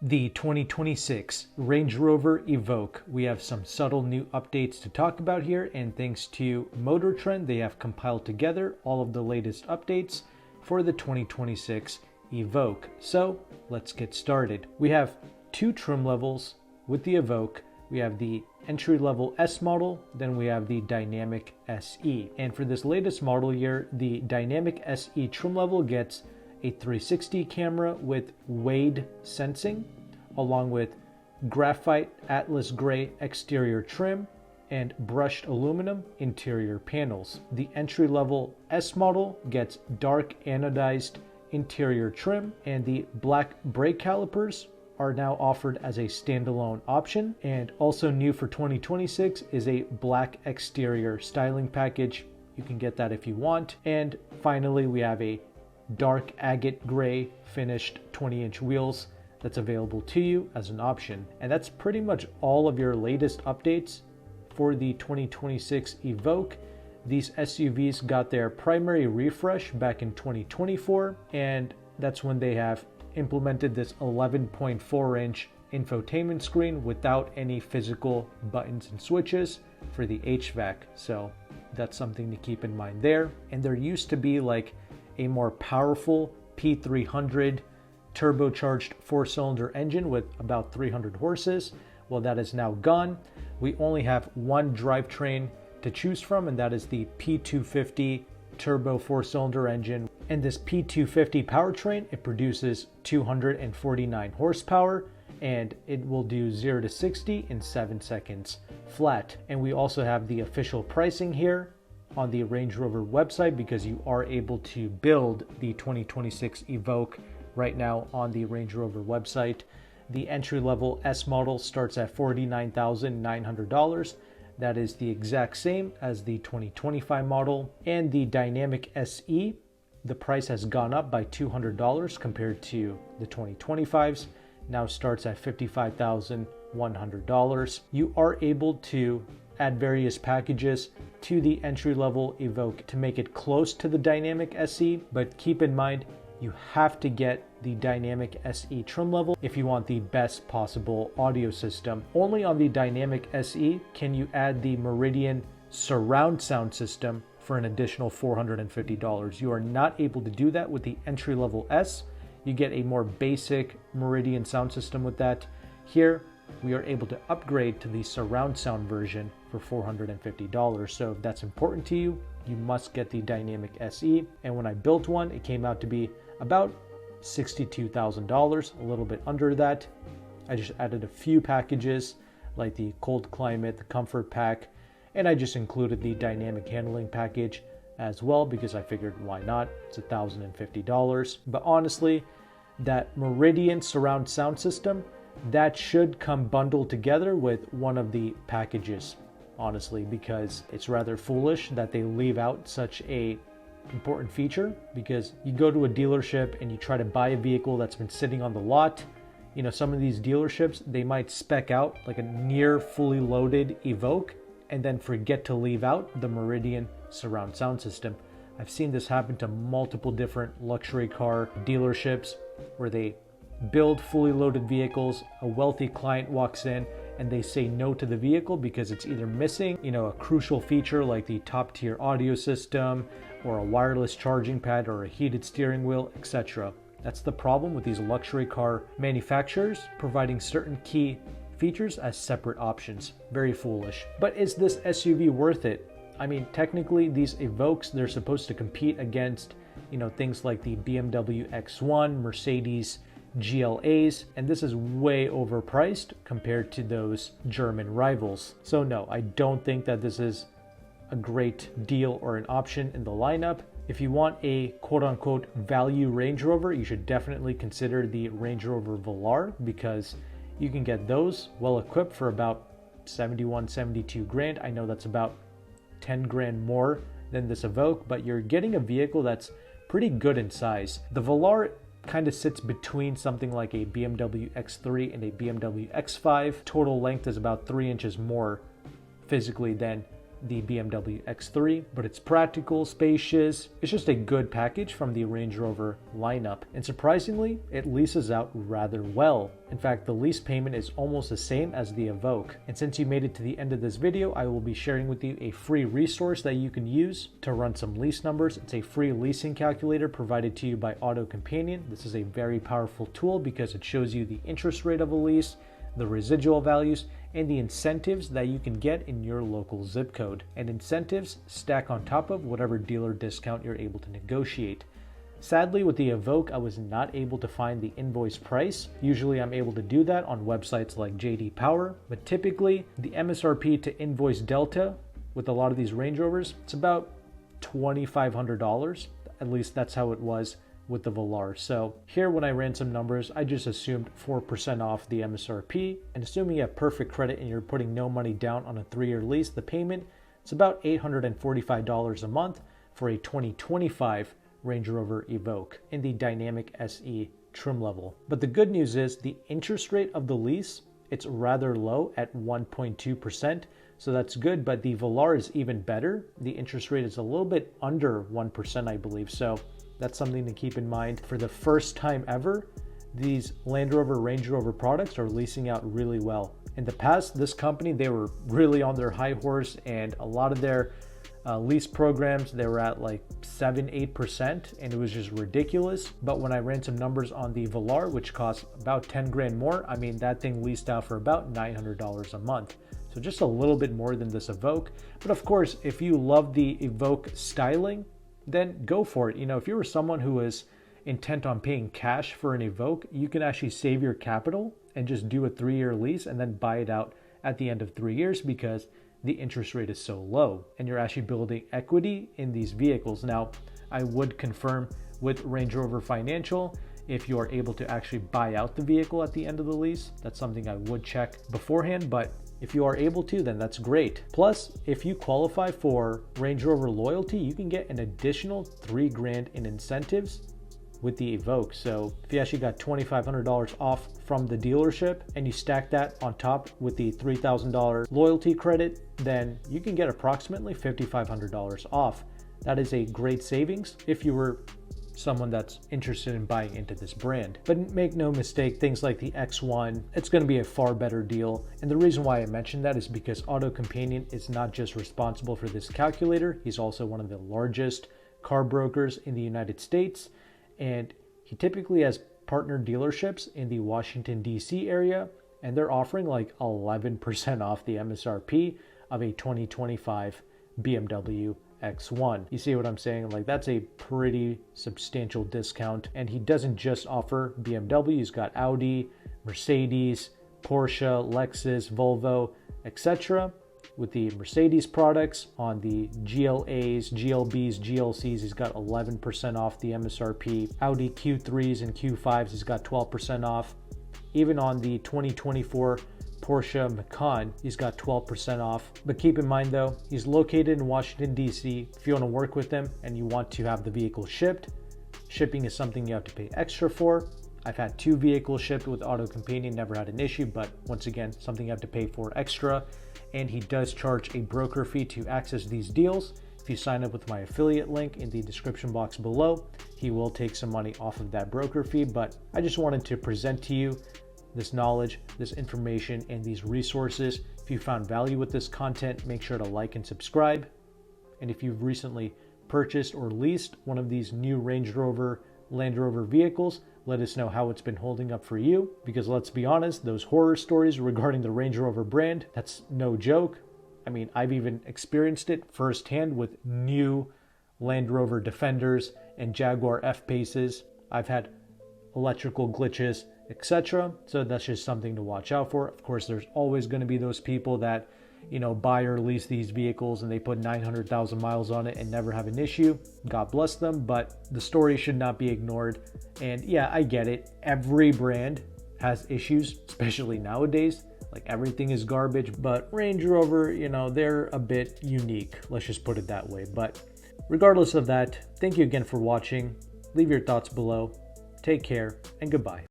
The 2026 Range Rover Evoque. We have some subtle new updates to talk about here, and thanks to Motor Trend, they have compiled together all of the latest updates for the 2026 Evoque. So let's get started. We have two trim levels with the Evoque. We have the entry-level S model, then we have the Dynamic SE. And for this latest model year, the Dynamic SE trim level gets a 360 camera with Wade sensing, along with graphite Atlas gray exterior trim and brushed aluminum interior panels. The entry-level S model gets dark anodized interior trim, and the black brake calipers are now offered as a standalone option. And also new for 2026 is a black exterior styling package. You can get that if you want. And finally, we have a dark agate gray finished 20-inch wheels that's available to you as an option. And that's pretty much all of your latest updates for the 2026 Evoque. These SUVs got their primary refresh back in 2024, and that's when they have implemented this 11.4-inch infotainment screen without any physical buttons and switches for the HVAC. So that's something to keep in mind there. And there used to be like a more powerful P300 turbocharged 4-cylinder engine with about 300 horses. Well, that is now gone. We only have one drivetrain to choose from, and that is the P250 turbo 4-cylinder engine. And this P250 powertrain, it produces 249 horsepower, and it will do 0 to 60 in 7 seconds flat. And we also have the official pricing here on the Range Rover website, because you are able to build the 2026 Evoque right now on the Range Rover website. The entry-level S model starts at $49,900. That is the exact same as the 2025 model. And the Dynamic SE, the price has gone up by $200 compared to the 2025s. Now starts at $55,100. You are able to add various packages to the entry-level Evoque to make it close to the Dynamic SE, but keep in mind, you have to get the Dynamic SE trim level if you want the best possible audio system. Only on the Dynamic SE can you add the Meridian surround sound system for an additional $450. You are not able to do that with the entry-level S. You get a more basic Meridian sound system with that. Here, we are able to upgrade to the surround sound version for $450. So if that's important to you, you must get the Dynamic SE. And when I built one, it came out to be about $62,000, a little bit under that. I just added a few packages like the cold climate, the comfort pack, and I just included the dynamic handling package as well, because I figured why not? It's $1,050. But honestly, that Meridian surround sound system, that should come bundled together with one of the packages, honestly, because it's rather foolish that they leave out such a important feature. Because you go to a dealership and you try to buy a vehicle that's been sitting on the lot. You know, some of these dealerships, they might spec out like a near fully loaded Evoque and then forget to leave out the Meridian surround sound system. I've seen this happen to multiple different luxury car dealerships where they build fully loaded vehicles. A wealthy client walks in and they say no to the vehicle because it's either missing, you know, a crucial feature like the top tier audio system or a wireless charging pad or a heated steering wheel, etc. That's the problem with these luxury car manufacturers providing certain key features as separate options. Very foolish. But is this SUV worth it? I mean, technically these Evoques, they're supposed to compete against, you know, things like the BMW X1, Mercedes GLAs, and this is way overpriced compared to those German rivals. So no, I don't think that this is a great deal or an option in the lineup. If you want a quote-unquote value Range Rover, you should definitely consider the Range Rover Velar, because you can get those well equipped for about 71, 72 grand. I know that's about 10 grand more than this Evoque, but you're getting a vehicle that's pretty good in size. The Velar kind of sits between something like a BMW X3 and a BMW X5. Total length is about 3 inches more physically than the BMW X3, but it's practical, spacious. It's just a good package from the Range Rover lineup. And surprisingly, it leases out rather well. In fact, the lease payment is almost the same as the Evoque. And since you made it to the end of this video, I will be sharing with you a free resource that you can use to run some lease numbers. It's a free leasing calculator provided to you by AutoCompanion. This is a very powerful tool because it shows you the interest rate of a lease, the residual values, and the incentives that you can get in your local zip code. And incentives stack on top of whatever dealer discount you're able to negotiate. Sadly, with the Evoque, I was not able to find the invoice price. Usually I'm able to do that on websites like JD Power, but typically the MSRP to invoice delta with a lot of these Range Rovers, it's about $2,500. At least that's how it was with the Velar. So here, when I ran some numbers, I just assumed 4% off the MSRP, and assuming you have perfect credit and you're putting no money down on a 3-year lease, the payment, it's about $845 a month for a 2025 Range Rover Evoque in the Dynamic SE trim level. But the good news is the interest rate of the lease, it's rather low at 1.2%. So that's good, but the Velar is even better. The interest rate is a little bit under 1%, I believe. So that's something to keep in mind. For the first time ever, these Land Rover, Range Rover products are leasing out really well. In the past, this company, they were really on their high horse, and a lot of their lease programs, they were at like 7-8%, and it was just ridiculous. But when I ran some numbers on the Velar, which costs about 10 grand more, I mean, that thing leased out for about $900 a month. So just a little bit more than this Evoque. But of course, if you love the Evoque styling, then go for it. You know, if you were someone who is intent on paying cash for an Evoque, you can actually save your capital and just do a 3-year lease and then buy it out at the end of 3 years because the interest rate is so low and you're actually building equity in these vehicles. Now, I would confirm with Range Rover Financial if you are able to actually buy out the vehicle at the end of the lease. That's something I would check beforehand, but if you are able to, then that's great. Plus, if you qualify for Range Rover loyalty, you can get an additional $3 grand in incentives with the Evoque. So if you actually got $2,500 off from the dealership and you stack that on top with the $3,000 loyalty credit, then you can get approximately $5,500 off. That is a great savings if you were someone that's interested in buying into this brand. But make no mistake, things like the X1, it's going to be a far better deal. And the reason why I mentioned that is because AutoCompanion is not just responsible for this calculator, he's also one of the largest car brokers in the United States. And he typically has partner dealerships in the Washington, D.C. area, and they're offering like 11% off the MSRP of a 2025 BMW X1. You see what I'm saying? Like, that's a pretty substantial discount. And he doesn't just offer BMW, he's got Audi, Mercedes, Porsche, Lexus, Volvo, etc. With the Mercedes products on the GLAs, GLBs, GLCs, he's got 11% off the MSRP. Audi Q3s and Q5s, he's got 12% off. Even on the 2024 Porsche Macan, he's got 12% off. But keep in mind though, he's located in Washington, D.C. If you want to work with him and you want to have the vehicle shipped, shipping is something you have to pay extra for. I've had 2 vehicles shipped with AutoCompanion, never had an issue, but once again, something you have to pay for extra. And he does charge a broker fee to access these deals. If you sign up with my affiliate link in the description box below, he will take some money off of that broker fee. But I just wanted to present to you this knowledge, this information, and these resources. If you found value with this content, make sure to like and subscribe. And if you've recently purchased or leased one of these new Range Rover, Land Rover vehicles, let us know how it's been holding up for you, because let's be honest, those horror stories regarding the Range Rover brand, that's no joke. I mean, I've even experienced it firsthand with new Land Rover Defenders and Jaguar F-Paces. I've had electrical glitches, etc. So that's just something to watch out for. Of course, there's always going to be those people that, you know, buy or lease these vehicles and they put 900,000 miles on it and never have an issue. God bless them, but the story should not be ignored. And yeah, I get it. Every brand has issues, especially nowadays. Like, everything is garbage, but Range Rover, you know, they're a bit unique. Let's just put it that way. But regardless of that, thank you again for watching. Leave your thoughts below. Take care and goodbye.